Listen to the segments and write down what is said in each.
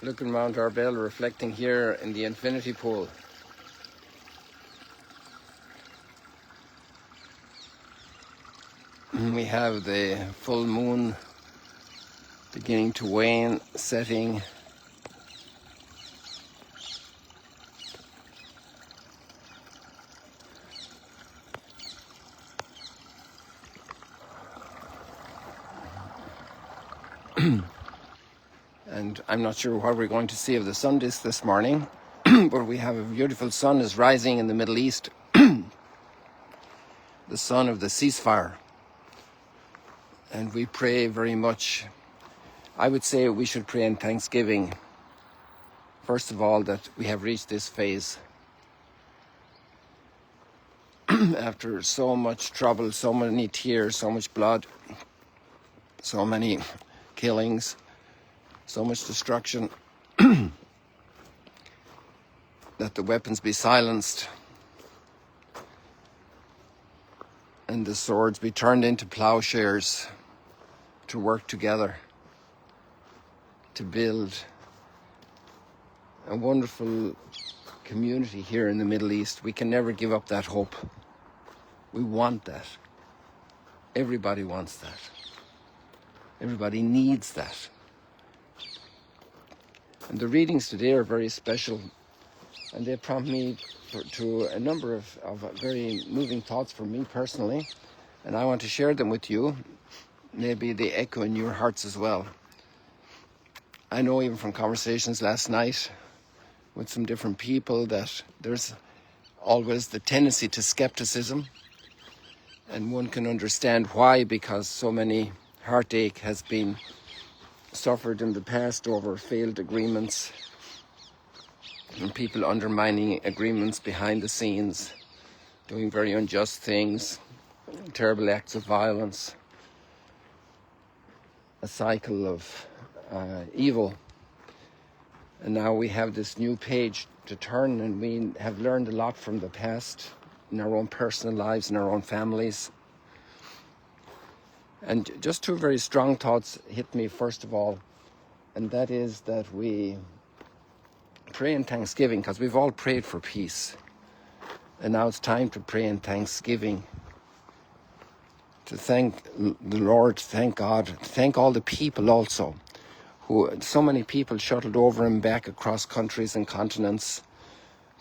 Looking around our bell, reflecting here in the infinity pool. We have the full moon beginning to wane, setting. And I'm not sure what we're going to see of the sun disk this morning, but we have a beautiful sun is rising in the Middle East. The sun of the ceasefire. And we pray very much. I would say we should pray in thanksgiving, first of all, that we have reached this phase. After so much trouble, so many tears, so much blood, so many killings, so much destruction, that the weapons be silenced and the swords be turned into plowshares to work together to build a wonderful community here in the Middle East. We can never give up that hope. We want that. Everybody wants that. Everybody needs that. And the readings today are very special, and they prompt me to a number of very moving thoughts for me personally, and I want to share them with you. Maybe they echo in your hearts as well. I know even from conversations last night with some different people that there's always the tendency to skepticism, and one can understand why, because so many heartache has been suffered in the past over failed agreements and people undermining agreements behind the scenes, doing very unjust things, terrible acts of violence, a cycle of evil. And now we have this new page to turn, and we have learned a lot from the past in our own personal lives, in our own families. And just two very strong thoughts hit me first of all, and that is that we pray in thanksgiving, because we've all prayed for peace. And now it's time to pray in thanksgiving, to thank the Lord, thank God, thank all the people also, who so many people shuttled over and back across countries and continents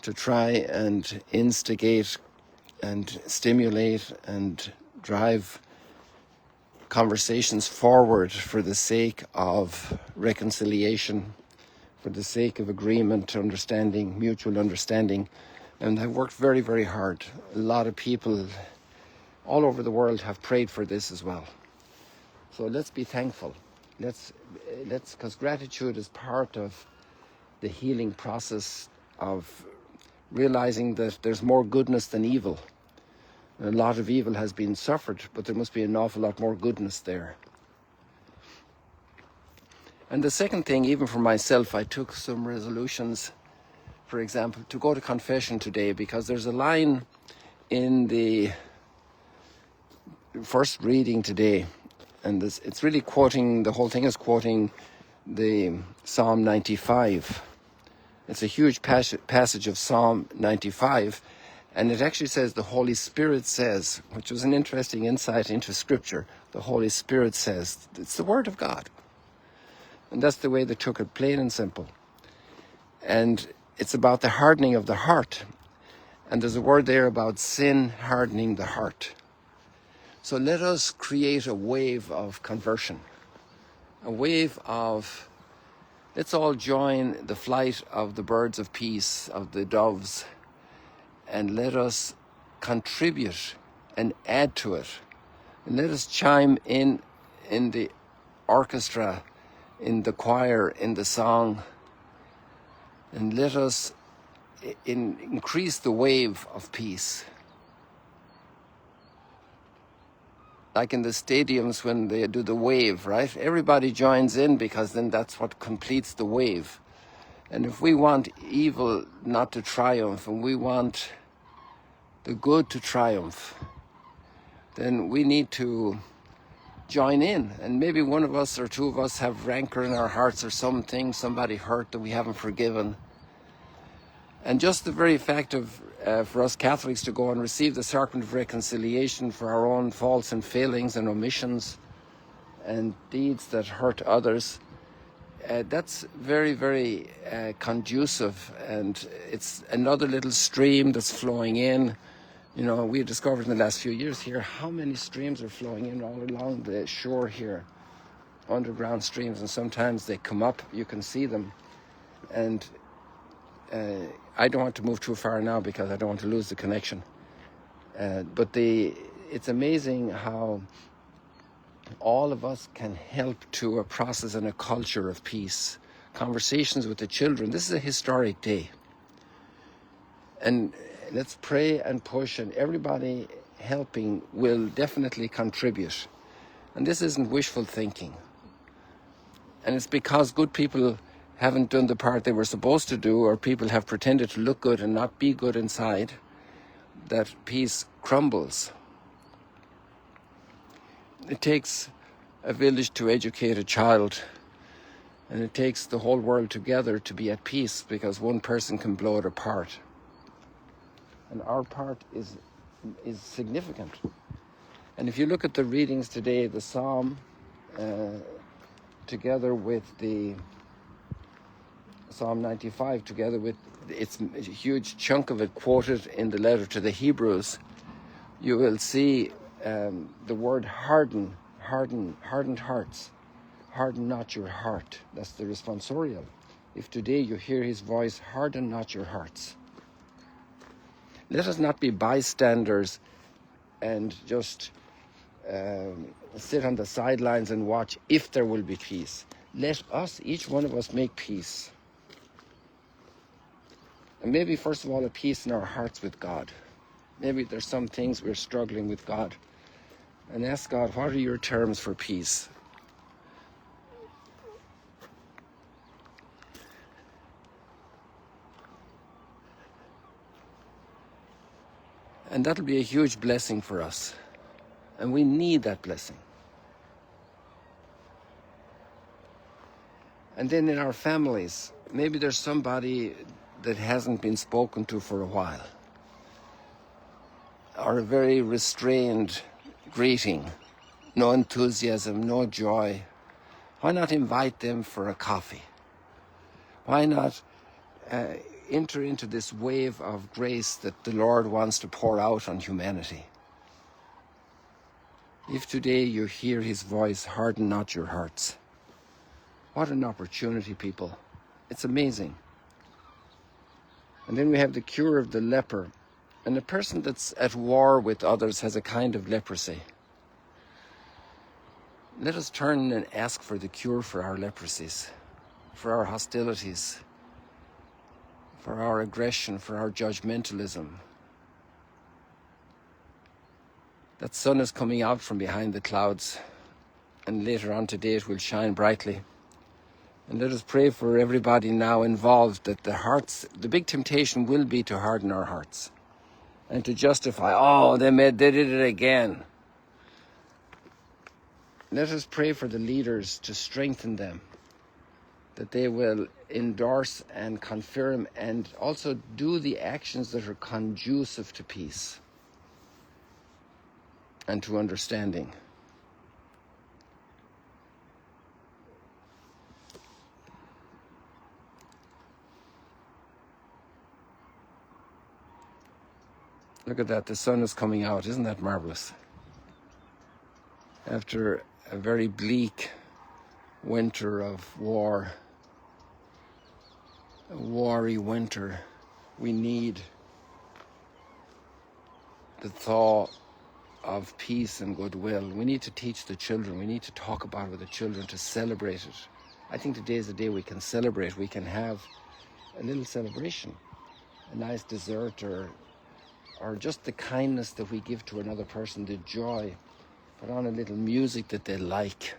to try and instigate and stimulate and drive conversations forward for the sake of reconciliation, for the sake of agreement, understanding, mutual understanding. And I've worked very, very hard. A lot of people all over the world have prayed for this as well. So let's be thankful. Let's, because gratitude is part of the healing process of realizing that there's more goodness than evil. A lot of evil has been suffered, but there must be an awful lot more goodness there. And the second thing, even for myself, I took some resolutions, for example, to go to confession today, because there's a line in the first reading today, and it's really quoting, the whole thing is quoting the Psalm 95. It's a huge passage of Psalm 95, and it actually says the Holy Spirit says, which was an interesting insight into Scripture. The Holy Spirit says, it's the Word of God. And that's the way they took it, plain and simple. And it's about the hardening of the heart. And there's a word there about sin hardening the heart. So let us create a wave of conversion. A wave of, let's all join the flight of the birds of peace, of the doves, and let us contribute and add to it. And let us chime in the orchestra, in the choir, in the song, and let us increase the wave of peace. Like in the stadiums when they do the wave, right? Everybody joins in, because then that's what completes the wave. And if we want evil not to triumph, and we want the good to triumph, then we need to join in. And maybe one of us or two of us have rancor in our hearts or something, somebody hurt that we haven't forgiven. And just the very fact of, for us Catholics to go and receive the sacrament of reconciliation for our own faults and failings and omissions and deeds that hurt others, that's very, very conducive, and it's another little stream that's flowing in. You know, we've discovered in the last few years here how many streams are flowing in all along the shore here, underground streams, and sometimes they come up, you can see them. And I don't want to move too far now because I don't want to lose the connection. But it's amazing how all of us can help to a process and a culture of peace. Conversations with the children. This is a historic day. And let's pray and push, and everybody helping will definitely contribute. And this isn't wishful thinking. And it's because good people haven't done the part they were supposed to do, or people have pretended to look good and not be good inside, that peace crumbles. It takes a village to educate a child, and it takes the whole world together to be at peace, because one person can blow it apart. And our part is significant. And if you look at the readings today, the Psalm, together with the Psalm 95, together with it's a huge chunk of it quoted in the letter to the Hebrews, you will see the word hardened hearts. Harden not your heart. That's the responsorial. If today you hear his voice, harden not your hearts. Let us not be bystanders and just sit on the sidelines and watch if there will be peace. Let us, each one of us, make peace. And maybe first of all a peace in our hearts with God. Maybe there's some things we're struggling with God. And ask God, what are your terms for peace? And that'll be a huge blessing for us. And we need that blessing. And then in our families, maybe there's somebody that hasn't been spoken to for a while, or a very restrained greeting, no enthusiasm, no joy. Why not invite them for a coffee? Why not enter into this wave of grace that the Lord wants to pour out on humanity? If today you hear his voice, harden not your hearts. What an opportunity, people. It's amazing. And then we have the cure of the leper. And a person that's at war with others has a kind of leprosy. Let us turn and ask for the cure for our leprosies, for our hostilities, for our aggression, for our judgmentalism. That sun is coming out from behind the clouds, and later on today it will shine brightly. And let us pray for everybody now involved, that the big temptation will be to harden our hearts and to justify, they did it again. Let us pray for the leaders to strengthen them, that they will endorse and confirm and also do the actions that are conducive to peace and to understanding. Look at that, the sun is coming out. Isn't that marvelous? After a very bleak winter of war, a warry winter, we need the thaw of peace and goodwill. We need to teach the children. We need to talk about it with the children, to celebrate it. I think today is the day we can celebrate. We can have a little celebration, a nice dessert, or just the kindness that we give to another person, the joy. Put on a little music that they like.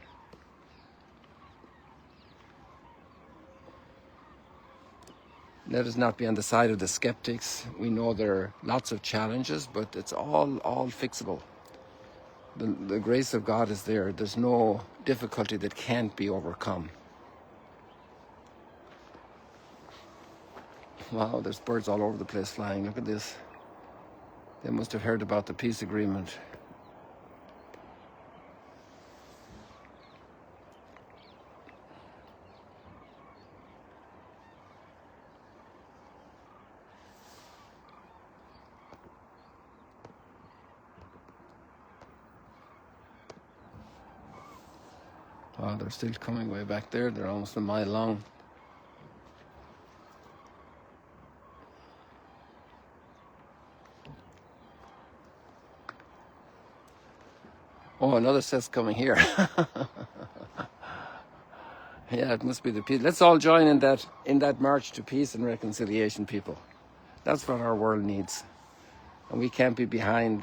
Let us not be on the side of the skeptics. We know there are lots of challenges, but it's all fixable. The grace of God is there. There's no difficulty that can't be overcome. Wow, there's birds all over the place flying. Look at this. They must have heard about the peace agreement. Oh, they're still coming way back there. They're almost a mile long. Oh, another set's coming here. Yeah, it must be the peace. Let's all join in that march to peace and reconciliation, people. That's what our world needs. And we can't be behind.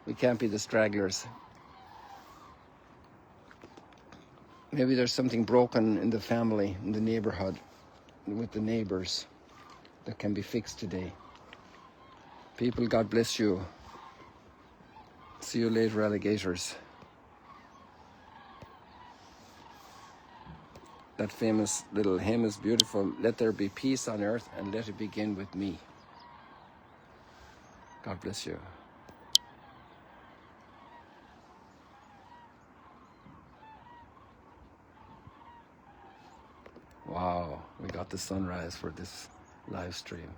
We can't be the stragglers. Maybe there's something broken in the family, in the neighborhood, with the neighbors that can be fixed today. People, God bless you. See you later, alligators. That famous little hymn is beautiful. Let there be peace on earth and let it begin with me. God bless you. Wow, we got the sunrise for this live stream.